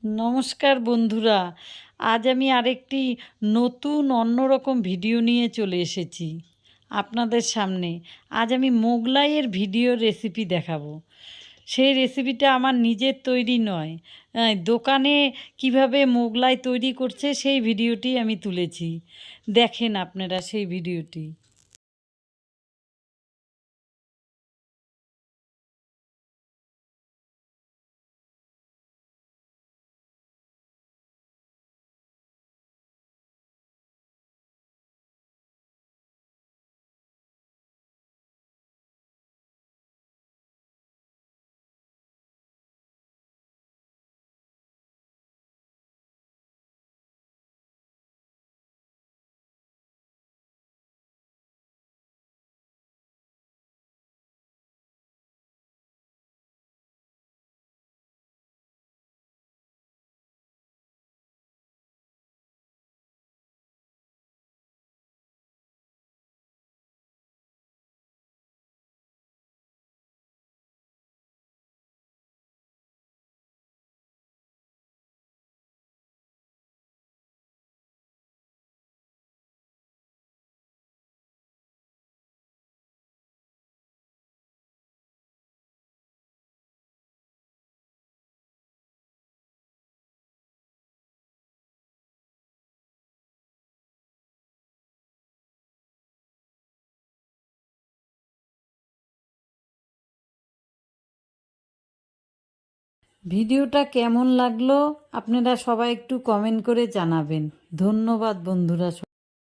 নমস্কার বন্ধুরা। আজ আমি আরেকটি নতুন অন্যরকম ভিডিও নিয়ে চলে এসেছি আপনাদের সামনে। আজ আমি মোগলাইয়ের ভিডিও রেসিপি দেখাবো। সেই রেসিপিটা আমার নিজের তৈরি নয়, দোকানে কিভাবে মোগলাই তৈরি করছে সেই ভিডিওটি আমি তুলেছি। দেখেন আপনারা সেই ভিডিওটি। ভিডিওটা কেমন লাগলো আপনারা সবাই একটু কমেন্ট করে জানাবেন। ধন্যবাদ বন্ধুরা।